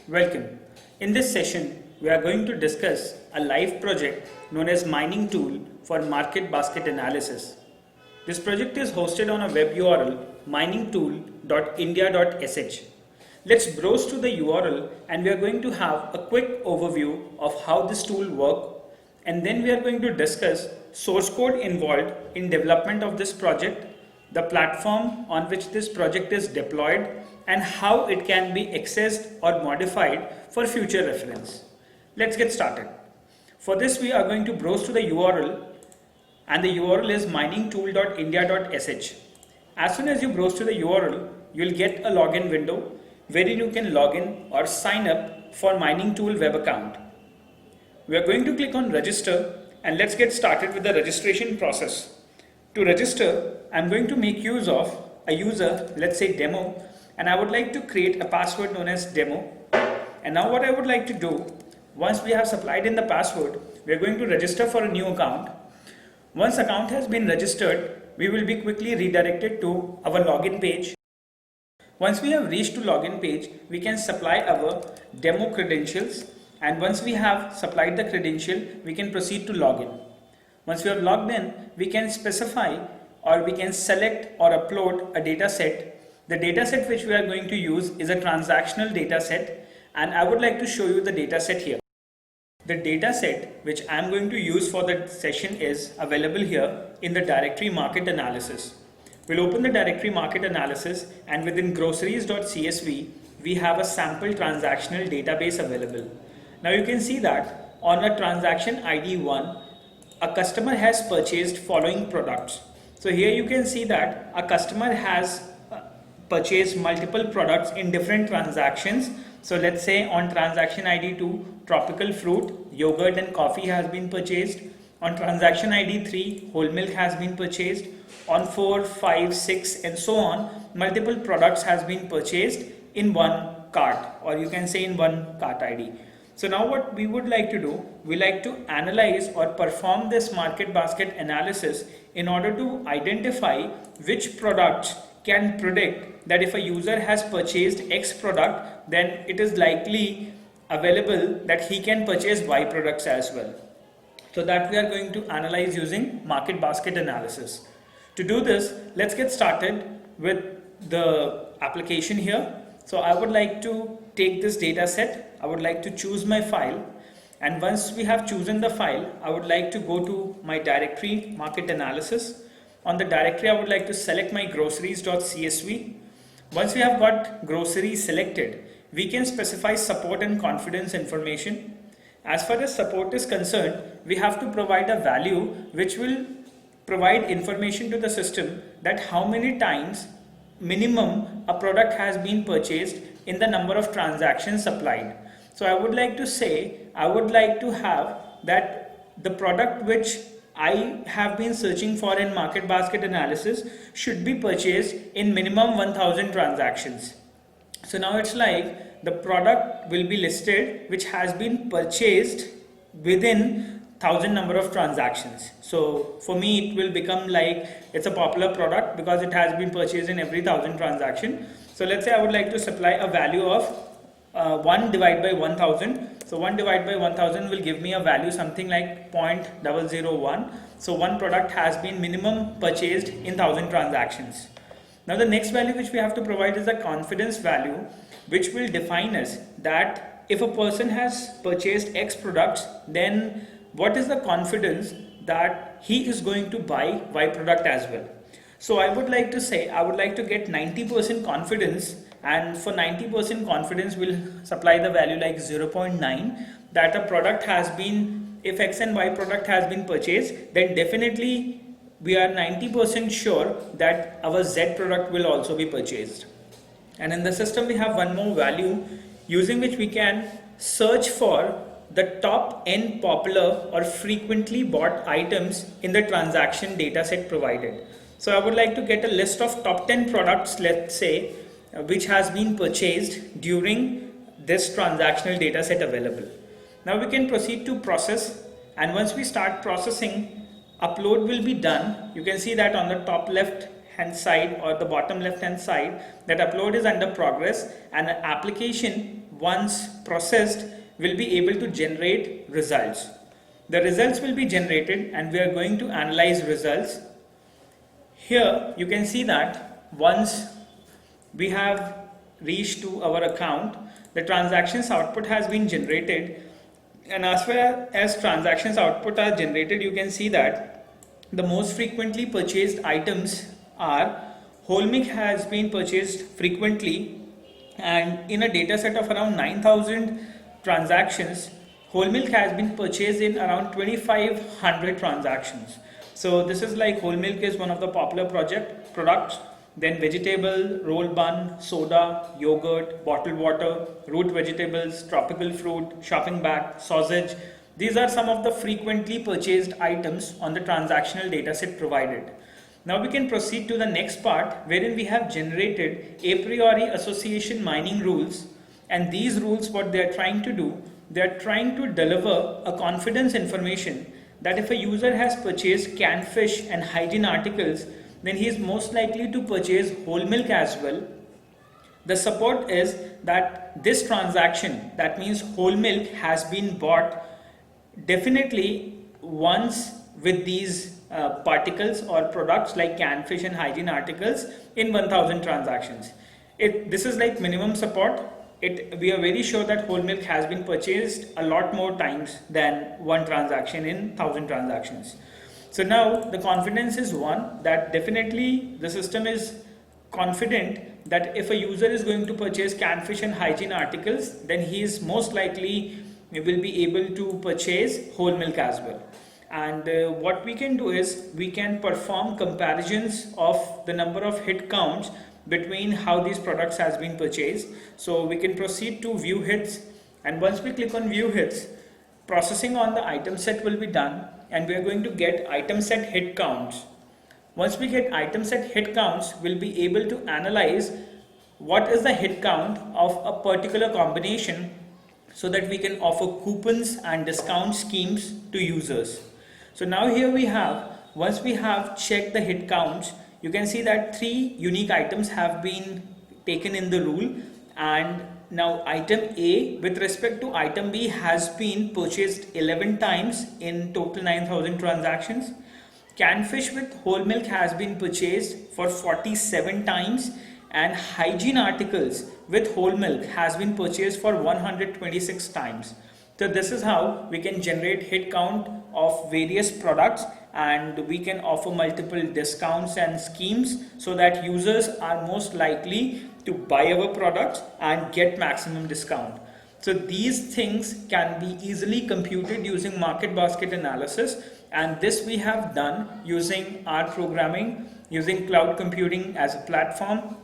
Welcome. In this session, we are going to discuss a live project known as Mining Tool for Market Basket Analysis. This project is hosted on a web URL miningtool.india.sh. Let's browse to the URL and we are going to have a quick overview of how this tool works, and then we are going to discuss source code involved in development of this project, the platform on which this project is deployed, and how it can be accessed or modified for future reference. Let's get started. For this, we are going to browse to the URL, and the URL is miningtool.india.sh. As soon as you browse to the URL, you'll get a login window wherein you can log in or sign up for Mining Tool web account. We are going to click on register, and let's get started with the registration process. To register, I'm going to make use of a user, let's say demo, and I would like to create a password known as demo. And now what I would like to do, once we have supplied in the password, we are going to register for a new account. Once account has been registered, we will be quickly redirected to our login page. Once we have reached to login page, we can supply our demo credentials, and once we have supplied the credential, we can proceed to login. Once we have logged in, we can specify or we can select or upload a data set. The data set which we are going to use is a transactional data set, and I would like to show you the data set here. The data set which I am going to use for the session is available here in the directory market analysis. We'll open the directory market analysis, and within groceries.csv we have a sample transactional database available. Now you can see that on a transaction ID 1, a customer has purchased following products. So here you can see that a customer has purchased multiple products in different transactions. So let's say on transaction ID 2, tropical fruit, yogurt and coffee has been purchased. On transaction ID 3, whole milk has been purchased. On 4, 5, 6 and so on, multiple products has been purchased in one cart, or you can say in one cart ID. So now what we would like to do, we like to analyze or perform this market basket analysis in order to identify which products can predict that if a user has purchased X product, then it is likely available that he can purchase Y products as well. So that we are going to analyze using market basket analysis. To do this, let's get started with the application here. So I would like to take this data set. I would like to choose my file, and once we have chosen the file, I would like to go to my directory market analysis. On the directory, I would like to select my groceries.csv. Once we have got groceries selected, we can specify support and confidence information. As far as support is concerned, we have to provide a value which will provide information to the system that how many times minimum a product has been purchased in the number of transactions supplied. So I would like to say, I would like to have that the product which I have been searching for in market basket analysis should be purchased in minimum 1000 transactions. So now it's like the product will be listed which has been purchased within 1000 number of transactions. So for me it will become like it's a popular product because it has been purchased in every 1000 transaction. So let's say I would like to supply a value of 1 divided by 1000. So 1 divided by 1000 will give me a value something like 0.001. So one product has been minimum purchased in 1000 transactions. Now the next value which we have to provide is a confidence value, which will define us that if a person has purchased X products, then what is the confidence that he is going to buy Y product as well. So I would like to say, I would like to get 90% confidence, and for 90% confidence we'll supply the value like 0.9, that a product has been, if X and Y product has been purchased, then definitely we are 90% sure that our Z product will also be purchased. And in the system we have one more value using which we can search for the top n popular or frequently bought items in the transaction data set provided. So I would like to get a list of top 10 products, let's say, which has been purchased during this transactional data set available. Now we can proceed to process, and once we start processing, upload will be done. You can see that on the top left hand side or the bottom left hand side that upload is under progress, and an application once processed will be able to generate results. The results will be generated and we are going to analyze results. Here you can see that once we have reached to our account, the transactions output has been generated, and as far as transactions output are generated, you can see that the most frequently purchased items are whole milk has been purchased frequently, and in a data set of around 9,000 transactions, whole milk has been purchased in around 2,500 transactions. So this is like whole milk is one of the popular products. Then vegetable, roll bun, soda, yogurt, bottled water, root vegetables, tropical fruit, shopping bag, sausage. These are some of the frequently purchased items on the transactional dataset provided. Now we can proceed to the next part, wherein we have generated a priori association mining rules, and these rules, what they are trying to do, they are trying to deliver a confidence information that if a user has purchased canned fish and hygiene articles, then he is most likely to purchase whole milk as well. The support is that this transaction, that means whole milk, has been bought definitely once with these particles or products like canned fish and hygiene articles in 1000 transactions. This is like minimum support. We are very sure that whole milk has been purchased a lot more times than one transaction in 1000 transactions. So now the confidence is one, that definitely the system is confident that if a user is going to purchase canned fish and hygiene articles, then he is most likely will be able to purchase whole milk as well. And what we can do is we can perform comparisons of the number of hit counts between how these products has been purchased. So we can proceed to view hits, and once we click on view hits, processing on the item set will be done, and we are going to get item set hit counts. Once we get item set hit counts, we'll be able to analyze what is the hit count of a particular combination so that we can offer coupons and discount schemes to users. So now here we have, once we have checked the hit counts, you can see that 3 unique items have been taken in the rule, and now item A with respect to item B has been purchased 11 times in total 9,000 transactions. Canned fish with whole milk has been purchased for 47 times, and hygiene articles with whole milk has been purchased for 126 times. So this is how we can generate hit count of various products, and we can offer multiple discounts and schemes so that users are most likely to buy our products and get maximum discount. So these things can be easily computed using market basket analysis, and this we have done using R programming, using cloud computing as a platform.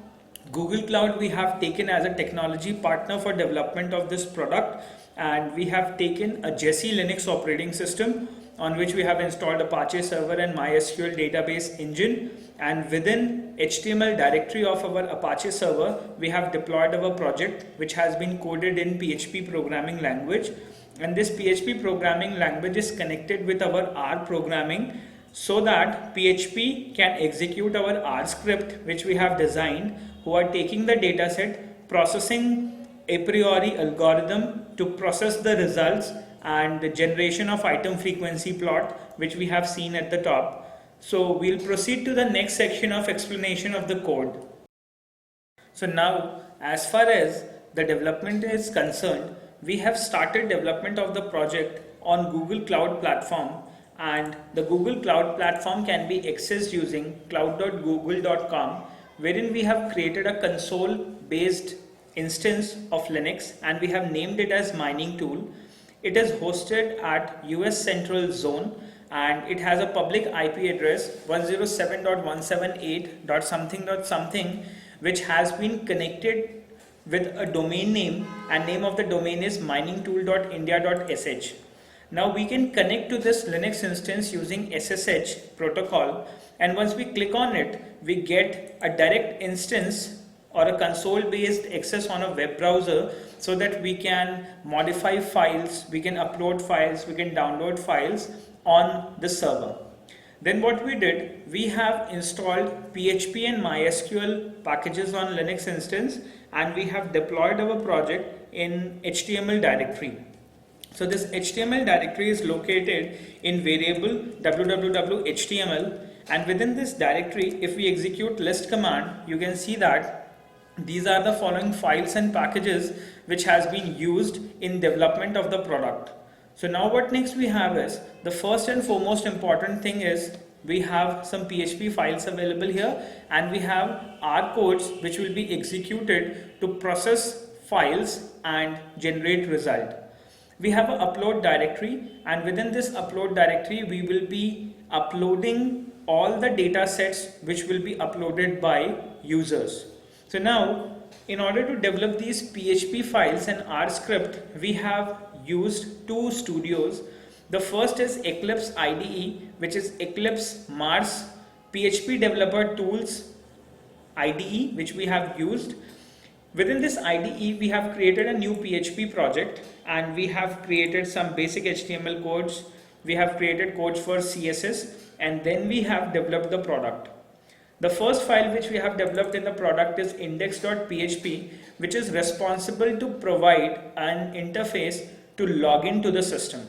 Google Cloud we have taken as a technology partner for development of this product, and we have taken a Jessie Linux operating system on which we have installed Apache server and MySQL database engine, and within HTML directory of our Apache server we have deployed our project, which has been coded in PHP programming language, and this PHP programming language is connected with our R programming so that PHP can execute our R script which we have designed, who are taking the dataset, processing a priori algorithm to process the results and the generation of item frequency plot, which we have seen at the top. So we'll proceed to the next section of explanation of the code. So now, as far as the development is concerned, we have started development of the project on Google Cloud Platform, and the Google Cloud Platform can be accessed using cloud.google.com, wherein we have created a console based instance of Linux and we have named it as mining tool. It is hosted at US Central Zone, and it has a public IP address 107.178.something.something, which has been connected with a domain name, and name of the domain is miningtool.india.sh. Now we can connect to this Linux instance using SSH protocol, and once we click on it, we get a direct instance or a console based access on a web browser, so that we can modify files, we can upload files, we can download files on the server. Then what we did, we have installed PHP and MySQL packages on Linux instance, and we have deployed our project in HTML directory. So this HTML directory is located in variable www.html, and within this directory, if we execute list command, you can see that these are the following files and packages which has been used in development of the product. So now what next we have is, the first and foremost important thing is we have some PHP files available here, and we have R codes which will be executed to process files and generate result. We have an upload directory, and within this upload directory we will be uploading all the data sets which will be uploaded by users. So now, in order to develop these PHP files and R script, we have used two studios. The first is Eclipse IDE, which is Eclipse Mars PHP Developer Tools IDE, which we have used. Within this IDE, we have created a new PHP project, and we have created some basic HTML codes. We have created codes for CSS, and then we have developed the product. The first file which we have developed in the product is index.php, which is responsible to provide an interface to log into the system.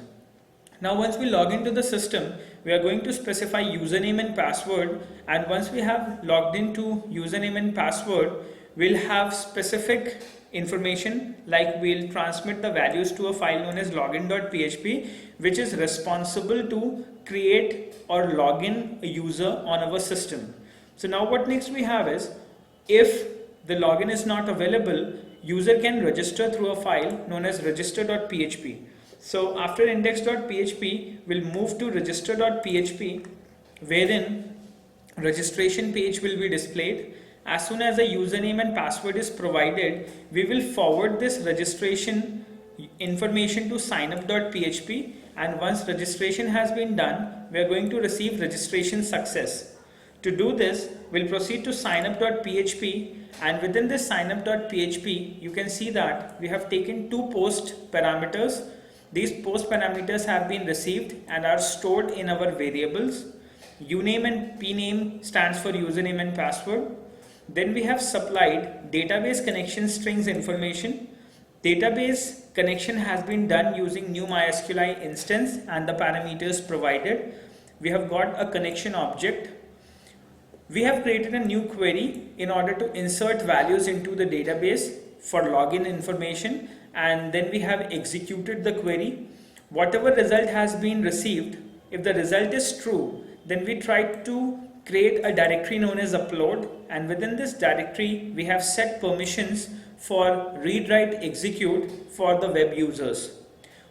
Now once we log into the system, we are going to specify username and password, and once we have logged into username and password, we'll have specific information, like we'll transmit the values to a file known as login.php, which is responsible to create or log in a user on our system. So now what next we have is, if the login is not available, user can register through a file known as register.php. So after index.php, we'll move to register.php, wherein registration page will be displayed. As soon as a username and password is provided, we will forward this registration information to signup.php, and once registration has been done, we are going to receive registration success. To do this, we'll proceed to signup.php, and within this signup.php, you can see that we have taken two post parameters. These post parameters have been received and are stored in our variables. Uname and pname stands for username and password. Then we have supplied database connection strings information. Database connection has been done using new MySQLi instance and the parameters provided. We have got a connection object. We have created a new query in order to insert values into the database for login information, and then we have executed the query. Whatever result has been received, if the result is true, then we try to create a directory known as upload, and within this directory we have set permissions for read, write, execute for the web users.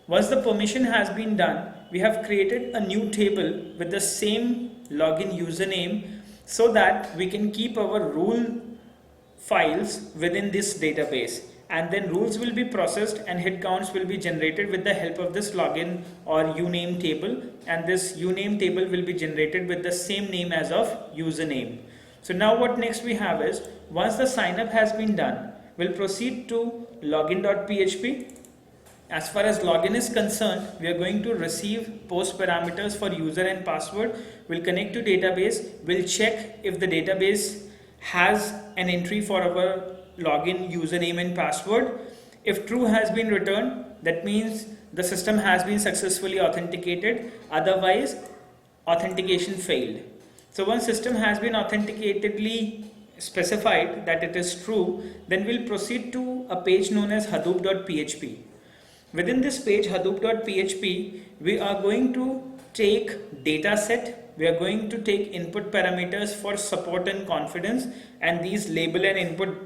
Once the permission has been done, we have created a new table with the same login username, so that we can keep our rule files within this database, and then rules will be processed and hit counts will be generated with the help of this login or uname table, and this uname table will be generated with the same name as of username. So now what next we have is, once the sign up has been done, we'll proceed to login.php. As far as login is concerned, we are going to receive post parameters for user and password. We'll connect to database. We'll check if the database has an entry for our login username and password. If true has been returned, that means the system has been successfully authenticated. Otherwise, authentication failed. So once system has been authenticatedly specified that it is true, then we'll proceed to a page known as hadoop.php. Within this page hadoop.php, we are going to take data set, we are going to take input parameters for support and confidence, and these label and input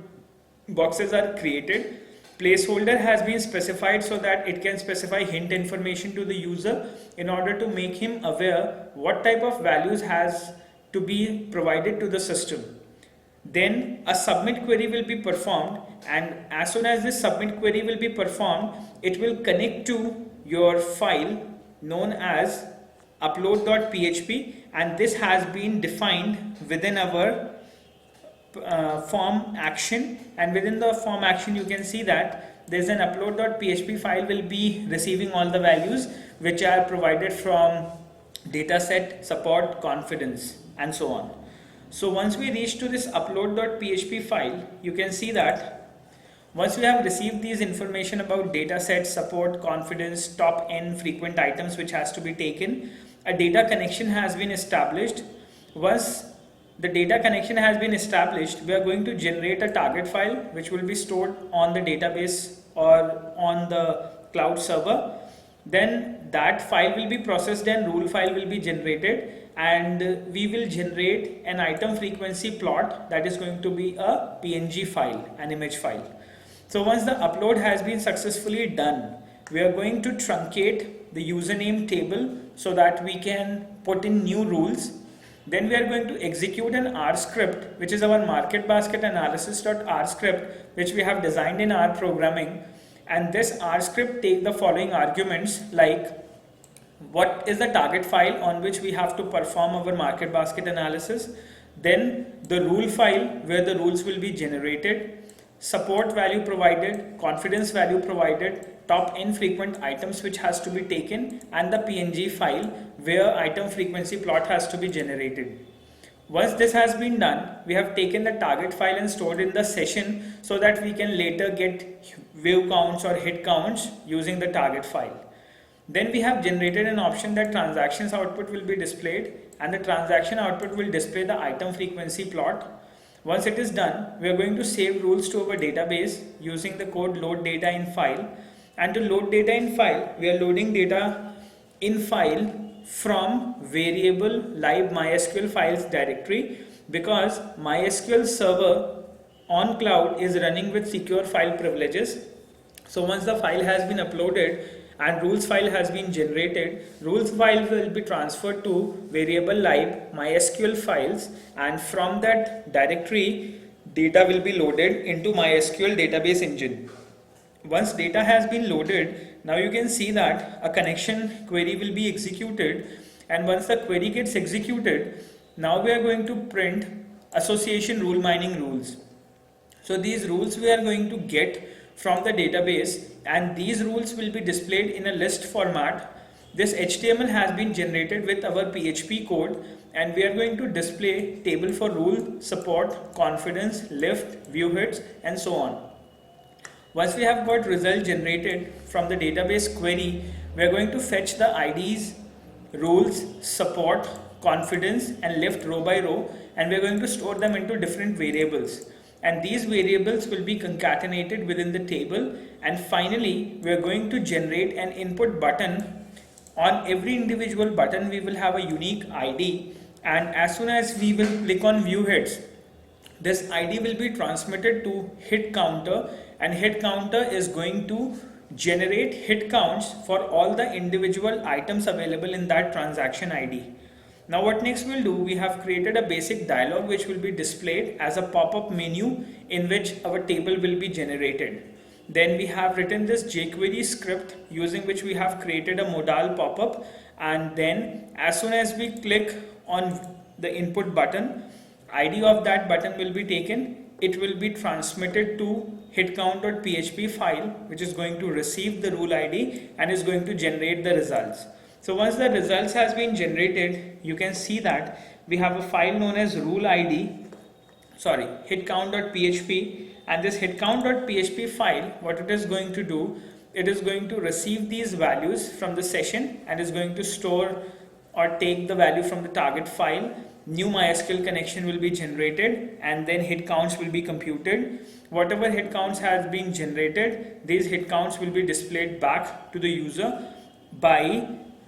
boxes are created. Placeholder has been specified so that it can specify hint information to the user in order to make him aware what type of values has to be provided to the system. Then a submit query will be performed, and as soon as this submit query will be performed, it will connect to your file known as upload.php, and this has been defined within our form action, and within the form action you can see that there is an upload.php file will be receiving all the values which are provided from dataset, support, confidence, and so on. So once we reach to this upload.php file, you can see that Once we have received these information about data set, support, confidence, top n frequent items which has to be taken, a data connection has been established. Once the data connection has been established, we are going to generate a target file which will be stored on the database or on the cloud server. Then that file will be processed and rule file will be generated, and we will generate an item frequency plot that is going to be a PNG file, an image file. So once the upload has been successfully done, we are going to truncate the username table so that we can put in new rules. Then we are going to execute an R script, which is our market basket analysis.R script, which we have designed in R programming. And this R script take the following arguments, like what is the target file on which we have to perform our market basket analysis, then the rule file where the rules will be generated, support value provided, confidence value provided, top n frequent items which has to be taken, and the PNG file where item frequency plot has to be generated. Once this has been done, we have taken the target file and stored in the session so that we can later get view counts or hit counts using the target file. Then we have generated an option that transactions output will be displayed, and the transaction output will display the item frequency plot. Once it is done, we are going to save rules to our database using the code load data in file. And to load data in file, we are loading data in file from variable live MySQL files directory, because MySQL server on cloud is running with secure file privileges. So once the file has been uploaded and rules file has been generated, rules file will be transferred to variable live MySQL files, and from that directory data will be loaded into MySQL database engine. Once data has been loaded, now you can see that a connection query will be executed, and once the query gets executed, now we are going to print association rule mining rules. So these rules we are going to get from the database, and these rules will be displayed in a list format. This HTML has been generated with our PHP code, and we are going to display table for rule, support, confidence, lift, view hits, and so on. Once we have got result generated from the database query, we are going to fetch the IDs, rules, support, confidence, and lift row by row, and we are going to store them into different variables. And these variables will be concatenated within the table. And finally, we are going to generate an input button. On every individual button, we will have a unique ID, and as soon as we will click on view hits, this ID will be transmitted to hit counter, and hit counter is going to generate hit counts for all the individual items available in that transaction ID. Now what next we'll do, we have created a basic dialog which will be displayed as a pop-up menu in which our table will be generated. Then we have written this jQuery script using which we have created a modal pop-up, and then as soon as we click on the input button, ID of that button will be taken. It will be transmitted to hitcount.php file, which is going to receive the rule ID and is going to generate the results. So once the results has been generated, you can see that we have a file known as hitcount.php, and this hitcount.php file, what it is going to do, it is going to receive these values from the session and is going to store or take the value from the target file. New MySQL connection will be generated, and then hit counts will be computed. Whatever hit counts has been generated, these hit counts will be displayed back to the user by,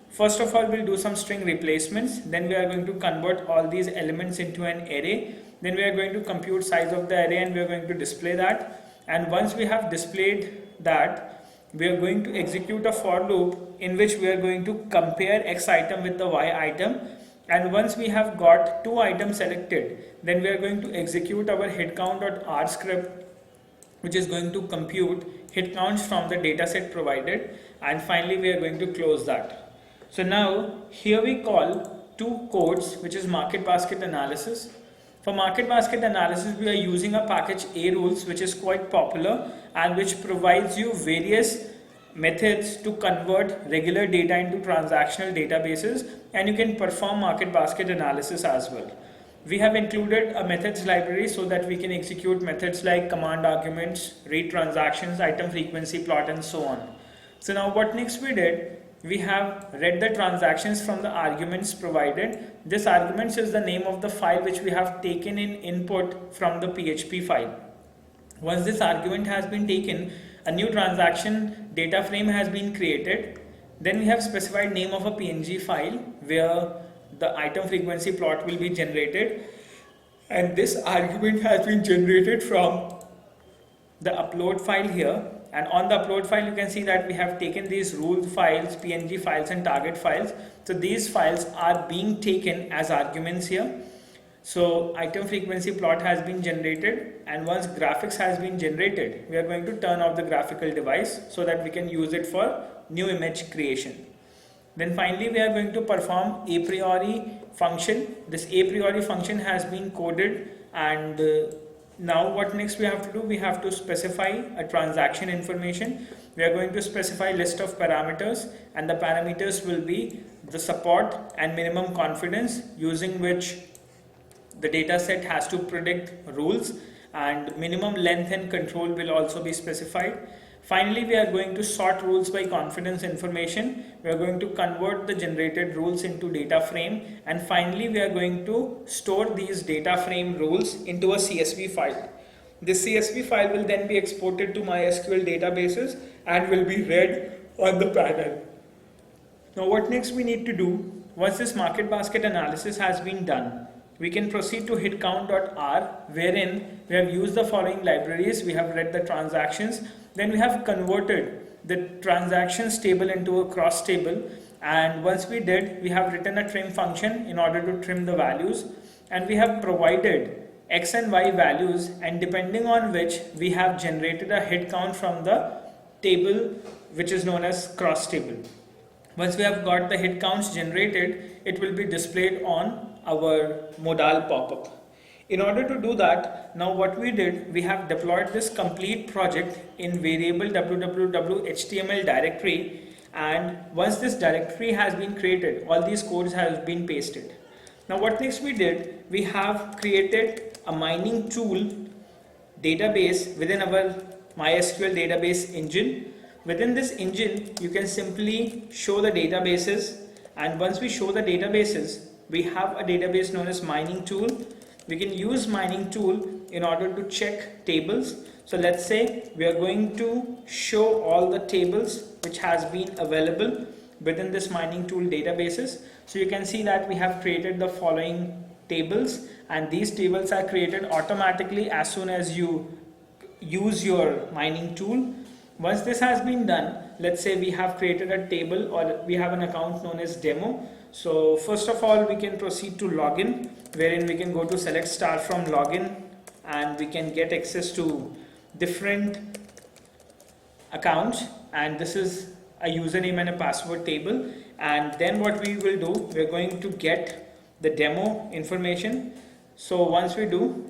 first of all, we'll do some string replacements. Then we are going to convert all these elements into an array. Then we are going to compute size of the array, and we are going to display that. And once we have displayed that, we are going to execute a for loop in which we are going to compare X item with the Y item. And once we have got two items selected, then we are going to execute our hitcount.r script, which is going to compute hit counts from the dataset provided. And finally, we are going to close that. So now here we call two codes, which is market basket analysis. For market basket analysis, we are using a package A rules, which is quite popular and which provides you various methods to convert regular data into transactional databases, and you can perform market basket analysis as well. We have included a methods library so that we can execute methods like command arguments, read transactions, item frequency plot, and so on. So now what next we did, we have read the transactions from the arguments provided. This arguments is the name of the file which we have taken in input from the PHP file. Once this argument has been taken, a new transaction data frame has been created. Then we have specified name of a PNG file where the item frequency plot will be generated, and this argument has been generated from the upload file here. And on the upload file you can see that we have taken these rule files, PNG files, and target files. So these files are being taken as arguments here. So item frequency plot has been generated, and once graphics has been generated, we are going to turn off the graphical device so that we can use it for new image creation. Then finally we are going to perform a priori function. This a priori function has been coded, and now what next we have to do, we have to specify a transaction information. We are going to specify list of parameters, and the parameters will be the support and minimum confidence using which the data set has to predict rules, and minimum length and control will also be specified. Finally, we are going to sort rules by confidence information. We are going to convert the generated rules into data frame, and finally we are going to store these data frame rules into a CSV file. This CSV file will then be exported to MySQL databases and will be read on the panel. Now what next we need to do, once this market basket analysis has been done, we can proceed to hit count.r, wherein we have used the following libraries. We have read the transactions, then we have converted the transactions table into a cross table, and once we did, we have written a trim function in order to trim the values, and we have provided x and y values, and depending on which we have generated a hit count from the table which is known as cross table. Once we have got the hit counts generated, it will be displayed on our modal pop-up. In order to do that, now what we did, we have deployed this complete project in variable www.html directory, and once this directory has been created, all these codes have been pasted. Now what next we did, we have created a mining tool database within our MySQL database engine. Within this engine, you can simply show the databases, and once we show the databases, we have a database known as mining tool. We can use mining tool in order to check tables. So let's say we are going to show all the tables which has been available within this mining tool databases. So you can see that we have created the following tables, and these tables are created automatically as soon as you use your mining tool. Once this has been done, let's say we have created a table, or we have an account known as demo. So first of all, we can proceed to login, wherein we can go to select star from login, and we can get access to different accounts, and this is a username and a password table. And then what we will do, we're going to get the demo information. So once we do,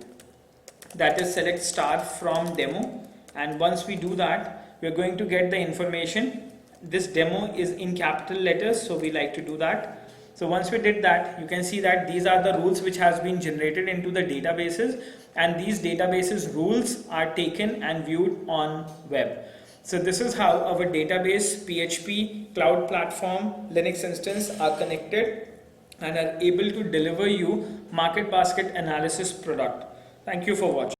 that is select star from demo, and once we do that, we're going to get the information. This demo is in capital letters, so we like to do that. So once we did that, you can see that these are the rules which has been generated into the databases, and these databases rules are taken and viewed on web. So this is how our database, PHP, cloud platform, Linux instance are connected and are able to deliver you market basket analysis product. Thank you for watching.